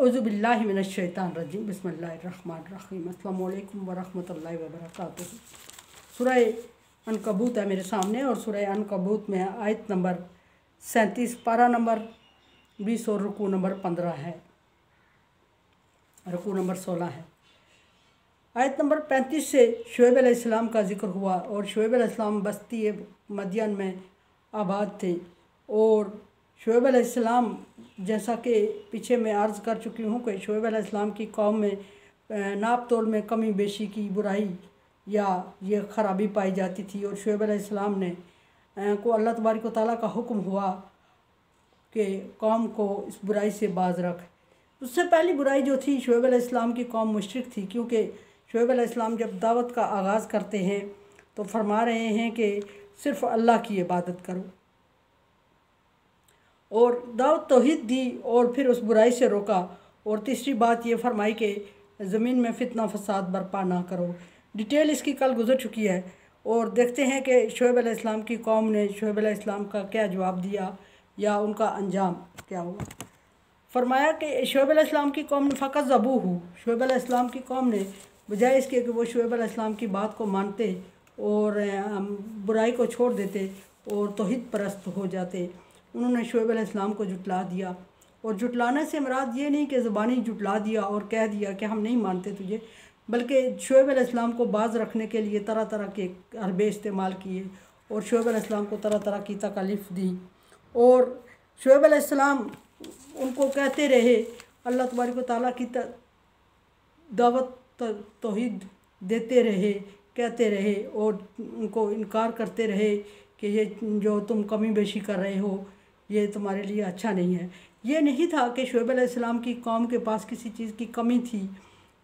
औज़ुबिल्लाहि मिनश्शैतानिर्रजीम बिस्मिल्लाहिर्रहमानिर्रहीम अस्सलामु अलैकुम वरहमतुल्लाहि वबरकातुहू। सूरह अनकबूत है मेरे सामने और सूरह अनकबूत में आयत नंबर 37, पारा नंबर 20 और रुकू नंबर 15 है, रुकू नंबर 16 है। आयत नंबर 35 से शुएब अलैहिस्सलाम का जिक्र हुआ और शुएब अलैहिस्सलाम बस्ती मदियन में आबाद थे और शुएब अलैहिस्सलाम जैसा कि पीछे मैं अर्ज़ कर चुकी हूँ कि शुएब अलैहिस्सलाम की कौम में नाप तोल में कमी बेशी की बुराई या ये ख़राबी पाई जाती थी और शुएब अलैहिस्सलाम ने को अल्लाह तबारक व तआला का हुक्म हुआ कि कौम को इस बुराई से बाज रख। उससे पहली बुराई जो थी, शुएब अलैहिस्सलाम की कौम मुशरिक थी, क्योंकि शुएब अलैहिस्सलाम जब दावत का आगाज़ करते हैं तो फरमा रहे हैं कि सिर्फ़ अल्लाह की इबादत करो और दावत तौहीद दी और फिर उस बुराई से रोका। और तीसरी बात ये फरमाई कि ज़मीन में फितना फसाद बर्पा ना करो। डिटेल इसकी कल गुजर चुकी है और देखते हैं कि शुएब अलैहिस्सलाम की कौम ने शुएब अलैहिस्सलाम का क्या जवाब दिया या उनका अंजाम क्या हुआ। फरमाया कि शुएब अलैहिस्सलाम की कौम ने फ़क़त ज़बूहू, शुएब अलैहिस्सलाम की कौम ने बजाय इसके कि वो शुएब अलैहिस्सलाम की बात को मानते और बुराई को छोड़ देते और तौहीद परस्त हो जाते, उन्होंने शुएब अलैहिस्सलाम को जुटला दिया। और जुटलाने से मुराद ये नहीं कि ज़बानी जुटला दिया और कह दिया कि हम नहीं मानते तुझे, बल्कि शुएब अलैहिस्सलाम को बाज रखने के लिए तरह तरह के हरबे इस्तेमाल किए और शुएब अलैहिस्सलाम को तरह तरह की तकालीफ दी और शुएब अलैहिस्सलाम उनको कहते रहे, अल्लाह तबारक व तआला की दावत तौहीद देते रहे, कहते रहे और उनको इनकार करते रहे कि ये जो तुम कमी बेशी कर रहे हो ये तुम्हारे लिए अच्छा नहीं है। ये नहीं था कि शुएब अलैहिस्सलाम की कौम के पास किसी चीज़ की कमी थी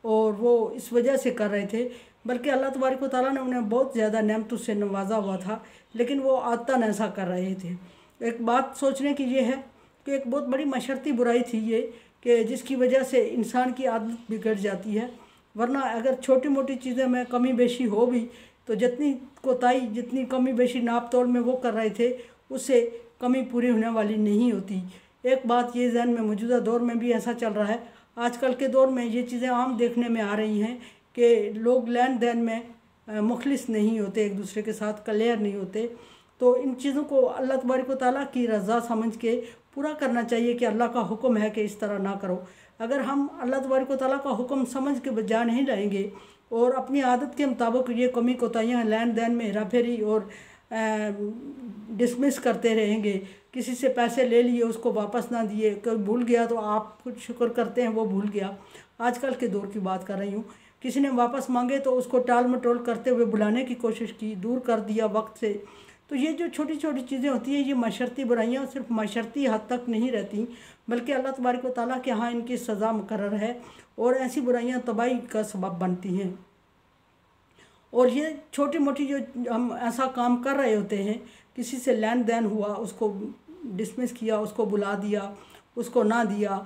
और वो इस वजह से कर रहे थे, बल्कि अल्लाह तबारक व तआला ने उन्हें बहुत ज़्यादा नेमतों से नवाजा हुआ था, लेकिन वो आदतन ऐसा कर रहे थे। एक बात सोचने की ये है कि एक बहुत बड़ी मशरती बुराई थी ये कि जिसकी वजह से इंसान की आदत बिगड़ जाती है, वरना अगर छोटी मोटी चीज़ें में कमी बेशी हो भी तो जितनी कोताही जितनी कमी बेशी नाप तोल में वो कर रहे थे उससे कमी पूरी होने वाली नहीं होती। एक बात ये जहन में मौजूदा दौर में भी ऐसा चल रहा है, आजकल के दौर में ये चीज़ें आम देखने में आ रही हैं कि लोग लेन देन में मुखलिस नहीं होते, एक दूसरे के साथ क्लियर नहीं होते। तो इन चीज़ों को अल्लाह तबारक व तआला की रज़ा समझ के पूरा करना चाहिए कि अल्लाह का हुक्म है कि इस तरह ना करो। अगर हम अल्लाह तबारक व तआला का हुक्म समझ के बजा नहीं लाएंगे और अपनी आदत के मुताबिक ये कमी कोताहियाँ लेन देन में हेरा फेरी और डिसमिस करते रहेंगे, किसी से पैसे ले लिए उसको वापस ना दिए, कोई भूल गया तो आप कुछ शुक्र करते हैं वो भूल गया, आजकल के दौर की बात कर रही हूँ, किसी ने वापस मांगे तो उसको टाल मटोल करते हुए बुलाने की कोशिश की, दूर कर दिया वक्त से। तो ये जो छोटी छोटी चीज़ें होती हैं ये मशरती बुराइयाँ सिर्फ मशरती हद तक नहीं रहती, बल्कि अल्लाह तबारक व तआला के यहाँ इनकी सज़ा मुकर्रर है और ऐसी बुराइयाँ तबाही का सबब बनती हैं। और ये छोटी मोटी जो हम ऐसा काम कर रहे होते हैं, किसी से लेन देन हुआ उसको डिसमिस किया, उसको बुला दिया, उसको ना दिया,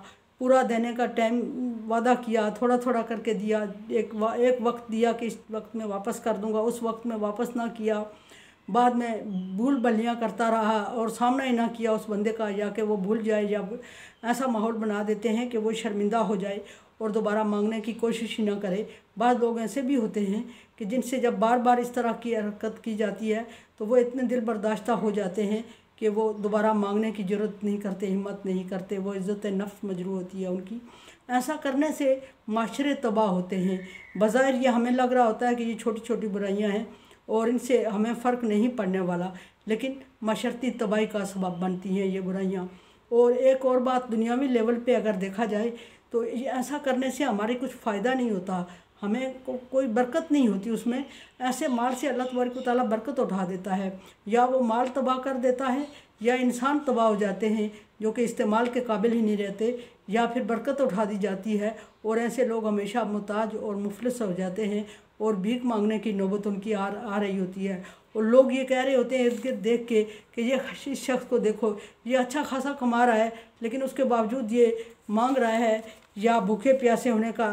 पूरा देने का टाइम वादा किया, थोड़ा थोड़ा करके दिया, एक वक्त दिया कि इस वक्त में वापस कर दूंगा, उस वक्त में वापस ना किया, बाद में भूल भलियाँ करता रहा और सामना ही ना किया उस बंदे का, या कि वो भूल जाए या ऐसा माहौल बना देते हैं कि वो शर्मिंदा हो जाए और दोबारा मांगने की कोशिश ही ना करे। बाद लोग ऐसे भी होते हैं कि जिनसे जब बार बार इस तरह की हरकत की जाती है तो वो इतने दिल बर्दाश्ता हो जाते हैं कि वो दोबारा मांगने की ज़रूरत नहीं करते, हिम्मत नहीं करते, वो इज़्ज़त नफ्स मजरू होती है उनकी। ऐसा करने से माशरे तबाह होते हैं। बज़ाहिर ये हमें लग रहा होता है कि ये छोटी छोटी बुराइयां हैं और इनसे हमें फ़र्क नहीं पड़ने वाला, लेकिन मशरती तबाही का सबब बनती हैं ये बुराइयां। और एक और बात, दुनियावी लेवल पे अगर देखा जाए तो ये ऐसा करने से हमारे कुछ फ़ायदा नहीं होता, हमें कोई बरकत नहीं होती उसमें। ऐसे माल से अल्लाह तबारक व तआला बरकत उठा देता है, या वो माल तबाह कर देता है या इंसान तबाह हो जाते हैं जो कि इस्तेमाल के काबिल ही नहीं रहते, या फिर बरकत उठा दी जाती है और ऐसे लोग हमेशा मुताज और मुफलिस हो जाते हैं और भीख मांगने की नौबत उनकी आ रही होती है। और लोग ये कह रहे होते हैं इर्द गिर्द देख के कि ये इस शख्स को देखो, ये अच्छा खासा कमा रहा है लेकिन उसके बावजूद ये मांग रहा है या भूखे प्यासे होने का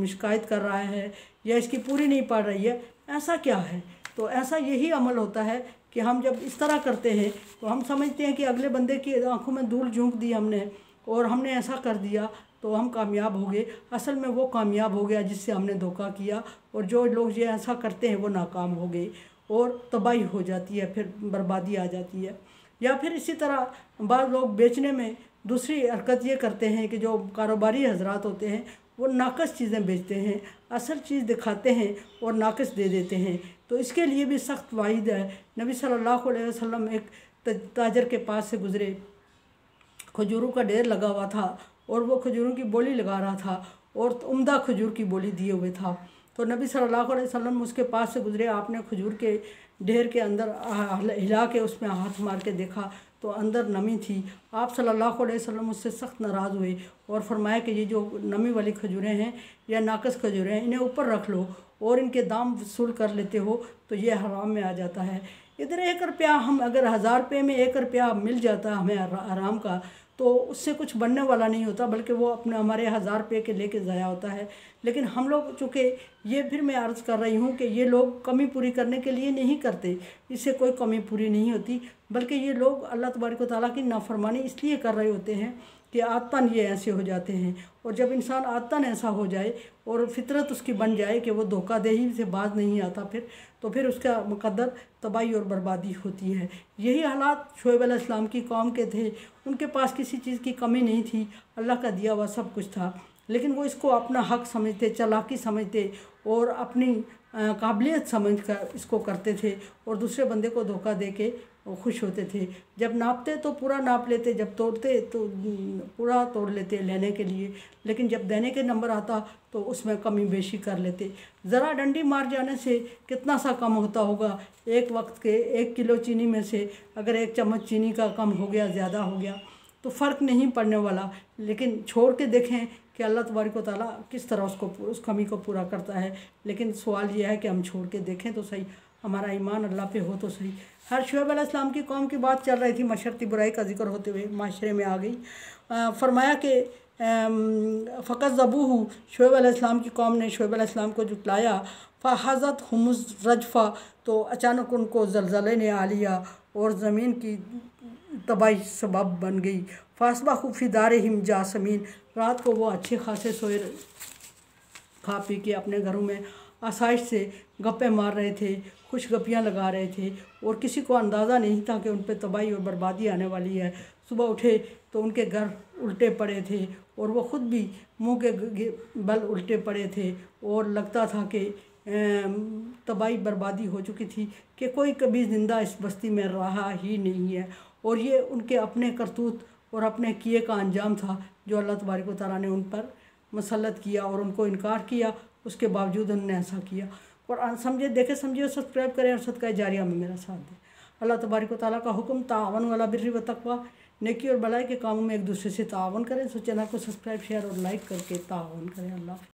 शिकायत कर रहा है या इसकी पूरी नहीं पड़ रही है, ऐसा क्या है। तो ऐसा यही अमल होता है कि हम जब इस तरह करते हैं तो हम समझते हैं कि अगले बंदे की आंखों में धूल झोंक दी हमने और हमने ऐसा कर दिया तो हम कामयाब हो गए। असल में वो कामयाब हो गया जिससे हमने धोखा किया, और जो लोग ये ऐसा करते हैं वो नाकाम हो गए और तबाही हो जाती है, फिर बर्बादी आ जाती है। या फिर इसी तरह बाद लोग बेचने में दूसरी हरकत ये करते हैं कि जो कारोबारी हजरात होते हैं वो नाकस चीज़ें बेचते हैं, असल चीज़ दिखाते हैं और नाकस दे देते हैं। तो इसके लिए भी सख्त वाइद है। नबी सल्लल्लाहु अलैहि वसल्लम एक ताजर के पास से गुज़रे, खजूरों का ढेर लगा हुआ था और वो खजूरों की बोली लगा रहा था और उम्दा खजूर की बोली दिए हुए था। तो नबी सल्लल्लाहु अलैहि वसल्लम उसके पास से गुज़रे, आपने खजूर के ढेर के अंदर हिला के उसमें हाथ मार के देखा तो अंदर नमी थी। आप सल्लल्लाहु अलैहि वसल्लम उससे सख्त नाराज़ हुए और फरमाया कि ये जो नमी वाली खजूरें हैं या नाकस खजूरें हैं, इन्हें ऊपर रख लो और इनके दाम वसूल कर लेते हो तो ये हराम में आ जाता है। इधर 1 रुपया, हम अगर 1000 रुपये में 1 रुपया मिल जाता हमें आराम का, तो उससे कुछ बनने वाला नहीं होता, बल्कि वो अपने हमारे 1000 रुपये के लेके ज़ाया होता है। लेकिन हम लोग चूँकि ये, फिर मैं अर्ज़ कर रही हूँ कि ये लोग कमी पूरी करने के लिए नहीं करते, इससे कोई कमी पूरी नहीं होती, बल्कि ये लोग अल्लाह तबारक व तआला की नाफरमानी इसलिए कर रहे होते हैं कि आदतन ये ऐसे हो जाते हैं। और जब इंसान आदतन ऐसा हो जाए और फितरत उसकी बन जाए कि वो धोखाधड़ी से बाज नहीं आता तो फिर उसका मुकद्दर तबाही और बर्बादी होती है। यही हालात शुएब अलैहिस्सलाम की कौम के थे। उनके पास किसी चीज़ की कमी नहीं थी, अल्लाह का दिया हुआ सब कुछ था, लेकिन वो इसको अपना हक समझते, चालाकी समझते और अपनी काबिलियत समझकर इसको करते थे और दूसरे बंदे को धोखा दे के वो खुश होते थे। जब नापते तो पूरा नाप लेते, जब तोड़ते तो पूरा तोड़ लेते लेने के लिए, लेकिन जब देने के नंबर आता तो उसमें कमी बेशी कर लेते। ज़रा डंडी मार जाने से कितना सा कम होता होगा। एक वक्त के 1 किलो चीनी में से अगर 1 चम्मच चीनी का कम हो गया, ज़्यादा हो गया, तो फ़र्क नहीं पड़ने वाला। लेकिन छोड़ के देखें कि अल्लाह तबारक व तआला किस तरह उस कमी को पूरा करता है। लेकिन सवाल यह है कि हम छोड़ के देखें तो सही, हमारा ईमान अल्लाह पे हो तो सही। हर शुएब अलैहिस्सलाम की कौम की बात चल रही थी, मशरती बुराई का जिक्र होते हुए माशरे में आ गई। फरमाया कि फ़क़त ज़बूहु, शुएब अलैहिस्सलाम की कौम ने शुएब अलैहिस्सलाम को जुटलाया। फ़हज़त हुमुज़ रजफ़ा, तो अचानक उनको ज़लज़ले ने आ लिया और ज़मीन की तबाही सबब बन गई। फ़ासबाहु फ़ी दारिहिम जासिमीन, रात को वो अच्छे खासे सोए, खा पी के अपने घरों में आसाइश से गप्पे मार रहे थे, खुशगपियाँ लगा रहे थे और किसी को अंदाज़ा नहीं था कि उन पर तबाही और बर्बादी आने वाली है। सुबह उठे तो उनके घर उल्टे पड़े थे और वो ख़ुद भी मुंह के बल उल्टे पड़े थे और लगता था कि तबाही बर्बादी हो चुकी थी कि कोई कभी ज़िंदा इस बस्ती में रहा ही नहीं है। और ये उनके अपने करतूत और अपने किए का अंजाम था जो अल्लाह तबारक व तआला ने उन पर मसल्लत किया और उनको इनकार किया, उसके बावजूद उन्होंने ऐसा किया। और समझे, देखे समझे, सब्सक्राइब करें और सदका जारिया में मेरा साथ दें। अल्लाह तबारक व तआला का हुक्म, ताअवनु अला बिर्रि व तक़वा, नेकी और भलाई के कामों में एक दूसरे से ताअवुन करें। सो चैनल को सब्सक्राइब, शेयर और लाइक करके ताअवुन करें। अल्लाह।